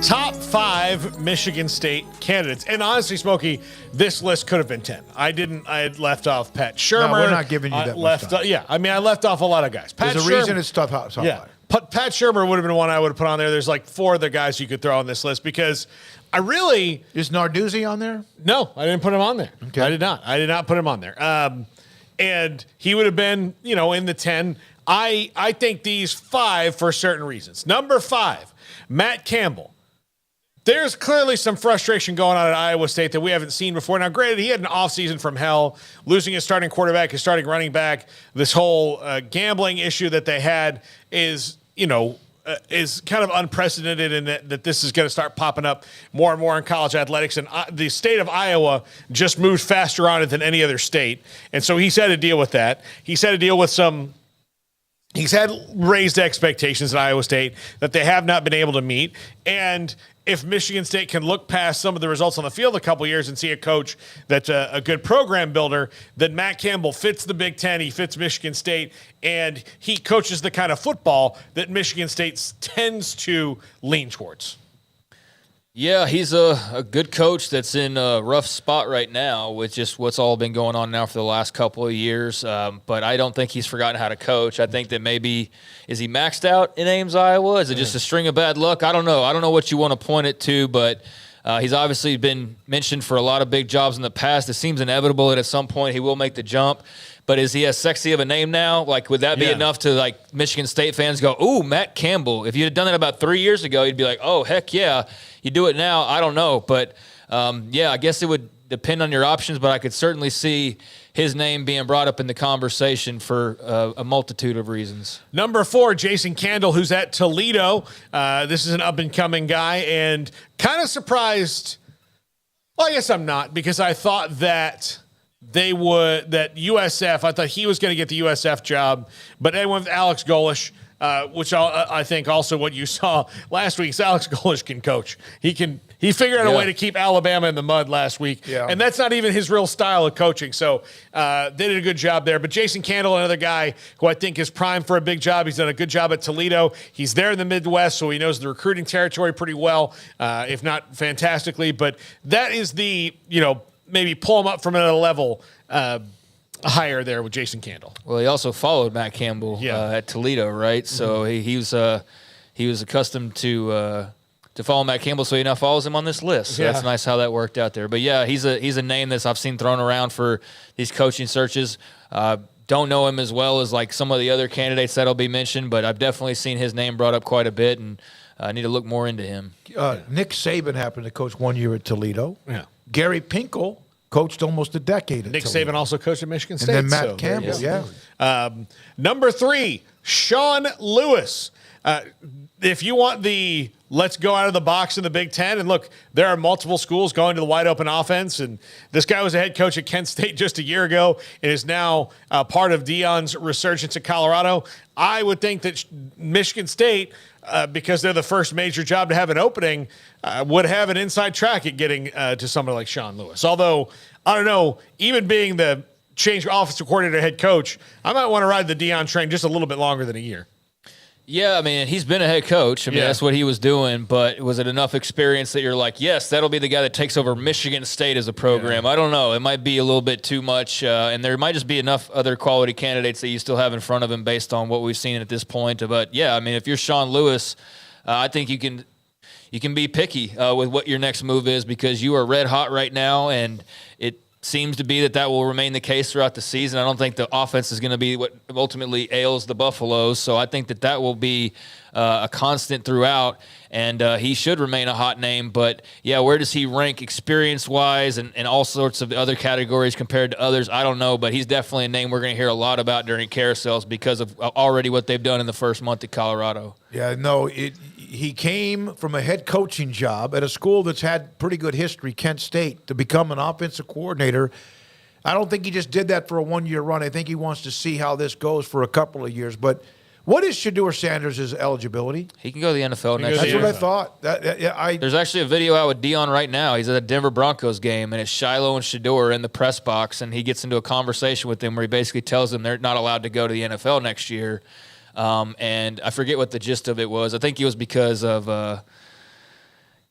Top 5 Michigan State candidates. And honestly, Smokey, this list could have been 10. I had left off Pat Shermer. No, we're not giving you that much time. Yeah, I mean, I left off a lot of guys. There's a reason it's top 5. Yeah, Pat Shermer would have been one I would have put on there. There's like 4 other guys you could throw on this list because I really... Is Narduzzi on there? No, I didn't put him on there. Okay. I did not. I did not put him on there. And he would have been, in the 10. I think these 5 for certain reasons. Number 5, Matt Campbell. There's clearly some frustration going on at Iowa State that we haven't seen before. Now, granted, he had an offseason from hell, losing his starting quarterback, his starting running back. This whole gambling issue that they had is kind of unprecedented in that this is going to start popping up more and more in college athletics. And the state of Iowa just moved faster on it than any other state. And so he's had to deal with that. He's had to deal with he's had raised expectations at Iowa State that they have not been able to meet. And if Michigan State can look past some of the results on the field a couple years and see a coach that's a good program builder, then Matt Campbell fits the Big Ten, he fits Michigan State, and he coaches the kind of football that Michigan State tends to lean towards. Yeah, he's a good coach that's in a rough spot right now with just what's all been going on now for the last couple of years. But I don't think he's forgotten how to coach. I think that maybe – is he maxed out in Ames, Iowa? Is it just a string of bad luck? I don't know. I don't know what you want to point it to, but he's obviously been mentioned for a lot of big jobs in the past. It seems inevitable that at some point he will make the jump. But is he as sexy of a name now? Like, would that be enough to, Michigan State fans go, ooh, Matt Campbell. If you had done that about 3 years ago, you'd be like, oh, heck yeah. You do it now, I don't know. But, I guess it would depend on your options, but I could certainly see his name being brought up in the conversation for a multitude of reasons. Number 4, Jason Candle, who's at Toledo. This is an up-and-coming guy, and kind of surprised. Well, I guess I'm not, because I thought that USF, I thought he was going to get the USF job, but they went with Alex Golish, which I think also what you saw last week is Alex Golish can coach. He figured out a way to keep Alabama in the mud last week, and that's not even his real style of coaching. So they did a good job there. But Jason Candle, another guy who I think is primed for a big job. He's done a good job at Toledo. He's there in the Midwest, so he knows the recruiting territory pretty well, if not fantastically. But that is maybe pull him up from another level higher there with Jason Candle. Well, he also followed Matt Campbell at Toledo, right? So he was accustomed to follow Matt Campbell, so he now follows him on this list. So that's nice how that worked out there. But yeah, he's a name that I've seen thrown around for these coaching searches. Don't know him as well as some of the other candidates that'll be mentioned, but I've definitely seen his name brought up quite a bit, and I need to look more into him. Nick Saban happened to coach 1 year at Toledo. Yeah. Gary Pinkel coached almost a decade at Nick Toledo. Saban also coached at Michigan State. And then Matt Campbell, Number 3, Sean Lewis. If you want the let's go out of the box in the Big Ten, and look, there are multiple schools going to the wide open offense, and this guy was a head coach at Kent State just a year ago and is now part of Deion's resurgence at Colorado. I would think that Michigan State, because they're the first major job to have an opening, would have an inside track at getting to somebody like Sean Lewis. Although, I don't know, even being the change offensive coordinator head coach, I might want to ride the Deion train just a little bit longer than a year. Yeah, I mean, he's been a head coach. I mean, that's what he was doing. But was it enough experience that you're like, yes, that'll be the guy that takes over Michigan State as a program? I don't know. It might be a little bit too much. And there might just be enough other quality candidates that you still have in front of him based on what we've seen at this point. But, yeah, I mean, if you're Sean Lewis, I think you can be picky with what your next move is because you are red hot right now, and it seems to be that will remain the case throughout the season. I don't think the offense is going to be what ultimately ails the Buffaloes, so I think that will be a constant throughout, and he should remain a hot name. But, yeah, where does he rank experience-wise and all sorts of other categories compared to others? I don't know, but he's definitely a name we're going to hear a lot about during carousels because of already what they've done in the first month at Colorado. Yeah, no, he came from a head coaching job at a school that's had pretty good history, Kent State, to become an offensive coordinator. I don't think he just did that for a one-year run. I think he wants to see how this goes for a couple of years. But what is Shedeur Sanders' eligibility? He can go to the NFL next year. That's what I thought. There's actually a video out with Deion right now. He's at a Denver Broncos game, and it's Shiloh and Shedeur in the press box, and he gets into a conversation with them where he basically tells them they're not allowed to go to the NFL next year. And I forget what the gist of it was. I think it was because of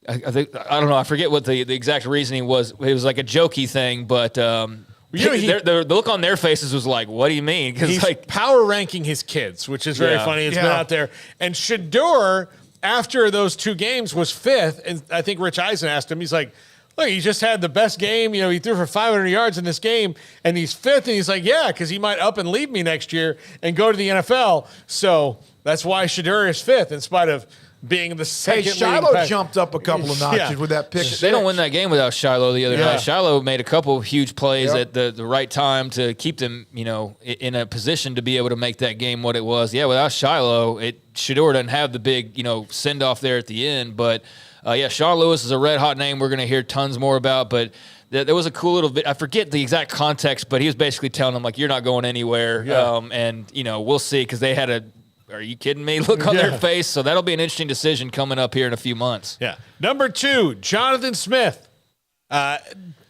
I think I don't know. I forget what the exact reasoning was. It was like a jokey thing, but the look on their faces was like, "What do you mean?" Because he's like power ranking his kids, which is very funny. It's been out there. And Shador, after those 2 games, was 5th. And I think Rich Eisen asked him. He's like, "Look, he just had the best game. You know, he threw for 500 yards in this game, and he's 5th." And he's like, "Yeah, because he might up and leave me next year and go to the NFL." So that's why Shador is 5th, in spite of being the second. Hey, Shiloh jumped up a couple of notches with that pick. They don't win that game without Shiloh the other night. Shiloh made a couple of huge plays at the right time to keep them, in a position to be able to make that game what it was. Yeah, without Shiloh, Shador doesn't have the big, send off there at the end. But Sean Lewis is a red hot name we're going to hear tons more about. But there was a cool little bit. I forget the exact context, but he was basically telling them, like, you're not going anywhere. Yeah. And we'll see, because they had a, are you kidding me? Look on their face. So that'll be an interesting decision coming up here in a few months. Yeah. Number 2, Jonathan Smith.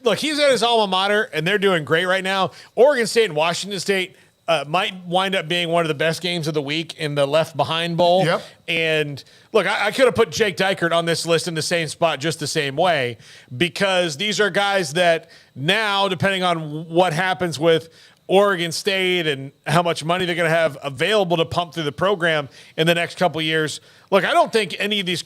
Look, he's at his alma mater, and they're doing great right now. Oregon State and Washington State might wind up being one of the best games of the week in the Left Behind Bowl. Yep. And look, I could have put Jake Dykert on this list in the same spot just the same way, because these are guys that now, depending on what happens with Oregon State and how much money they're going to have available to pump through the program in the next couple of years. Look, I don't think any of these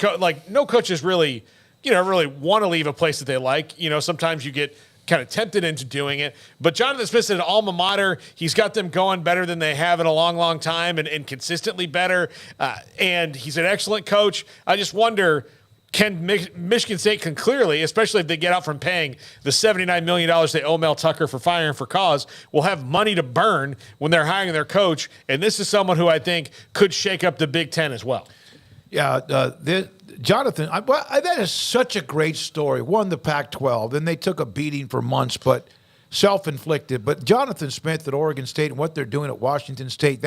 no coaches really, really want to leave a place that they like. Sometimes you get kind of tempted into doing it. But Jonathan Smith's at an alma mater. He's got them going better than they have in a long, long time, and consistently better. And he's an excellent coach. I just wonder, can Michigan State can clearly, especially if they get out from paying the $79 million they owe Mel Tucker for firing for cause, will have money to burn when they're hiring their coach. And this is someone who I think could shake up the Big Ten as well. Yeah, Jonathan, that is such a great story. Won the Pac-12, then they took a beating for months, but self-inflicted. But Jonathan Smith at Oregon State and what they're doing at Washington State,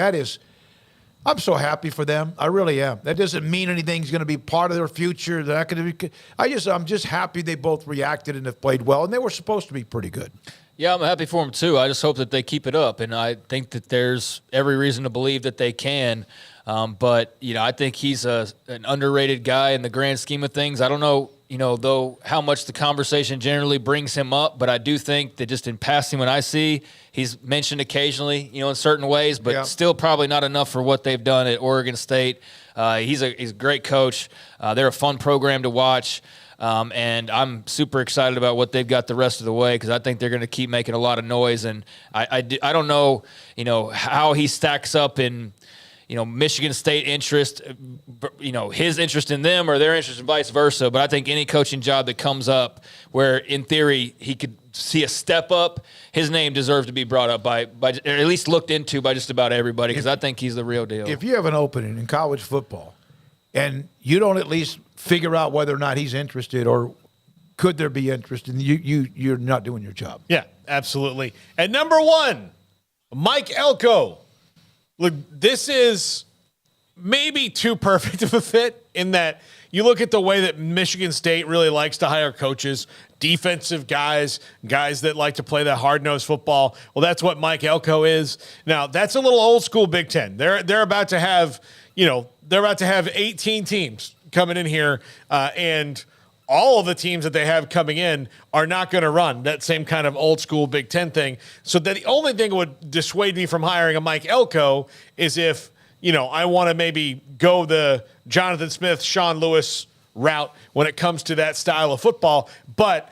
I'm so happy for them. I really am. That doesn't mean anything's going to be part of their future. They're not going to be. I'm just happy they both reacted and have played well, and they were supposed to be pretty good. Yeah, I'm happy for them too. I just hope that they keep it up, and I think that there's every reason to believe that they can. But I think he's an underrated guy in the grand scheme of things. I don't know, though, how much the conversation generally brings him up, but I do think that just in passing, when I see, he's mentioned occasionally, in certain ways, but still probably not enough for what they've done at Oregon State. He's a great coach. They're a fun program to watch. And I'm super excited about what they've got the rest of the way, because I think they're going to keep making a lot of noise. And I don't know, how he stacks up in, Michigan State interest, his interest in them or their interest and vice versa. But I think any coaching job that comes up where, in theory, he could see a step up, his name deserves to be brought up by or at least looked into by just about everybody, because I think he's the real deal. If you have an opening in college football and you don't at least figure out whether or not he's interested or could there be interest, and you're not doing your job. Yeah, absolutely. And number 1, Mike Elko. Look, this is maybe too perfect of a fit in that you look at the way that Michigan State really likes to hire coaches, defensive guys that like to play that hard-nosed football. Well, that's what Mike Elko is. Now, that's a little old school Big Ten. They're about to have, 18 teams coming in here, and all of the teams that they have coming in are not going to run that same kind of old school Big Ten thing. So that the only thing that would dissuade me from hiring a Mike Elko is if, I want to maybe go the Jonathan Smith, Sean Lewis route when it comes to that style of football. But,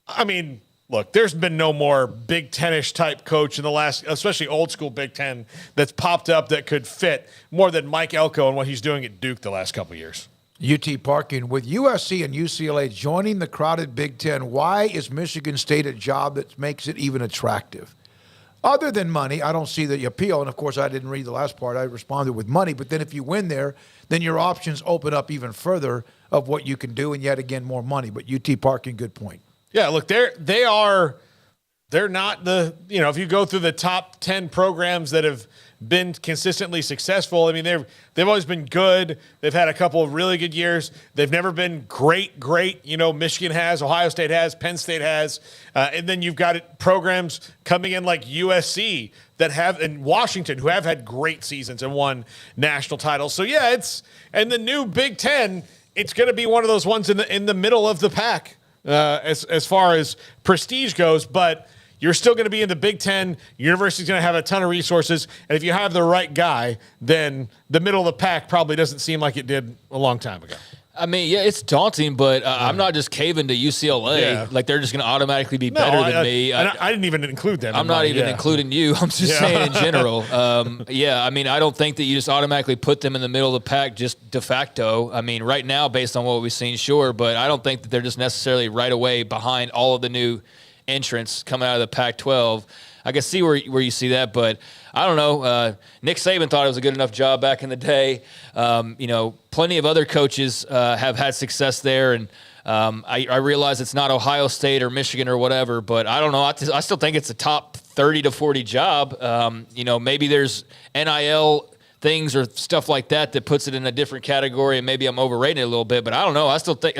I mean, look, there's been no more Big Ten-ish type coach in the last, especially old school Big Ten, that's popped up that could fit more than Mike Elko and what he's doing at Duke the last couple of years. UT Parking, with USC and UCLA joining the crowded Big Ten, why is Michigan State a job that makes it even attractive? Other than money, I don't see the appeal. And, of course, I didn't read the last part. I responded with money. But then if you win there, then your options open up even further of what you can do, and yet again, more money. But UT Parking, good point. Yeah, look, they're not the, if you go through the top 10 programs that have been consistently successful, I mean, they've always been good. They've had a couple of really good years. They've never been great. Michigan has, Ohio State has, Penn State has. And then you've got programs coming in like USC that have, and Washington, who have had great seasons and won national titles. So, yeah, and the new Big Ten it's going to be one of those ones in the middle of the pack as far as prestige goes, but you're still going to be in the Big Ten. University's going to have a ton of resources, and if you have the right guy, then the middle of the pack probably doesn't seem like it did a long time ago. I mean, yeah, it's daunting, but I'm not just caving to UCLA. Yeah. Like they're just going to automatically be better than me. I didn't even include them. I'm not even including you. I'm just saying in general. I mean, I don't think that you just automatically put them in the middle of the pack just de facto. I mean, right now, based on what we've seen, sure, but I don't think that they're just necessarily right away behind all of the new entrants coming out of the Pac-12. I can see where you see that, but I don't know. Nick Saban thought it was a good enough job back in the day. Plenty of other coaches have had success there, and I realize it's not Ohio State or Michigan or whatever, but I don't know. I still think it's a top 30 to 40 job. Maybe there's NIL things or stuff like that puts it in a different category, and maybe I'm overrating it a little bit, but I don't know. I still think,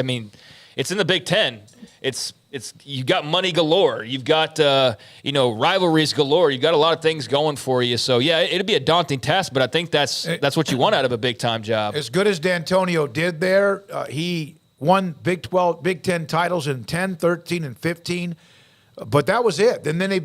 it's in the Big Ten. You've got money galore. You've got rivalries galore. You've got a lot of things going for you. So yeah, it'd be a daunting task, but I think that's what you want out of a big time job. As good as D'Antonio did there, he won Big 10 titles in 10, 13, and 15, but that was it. And then they've been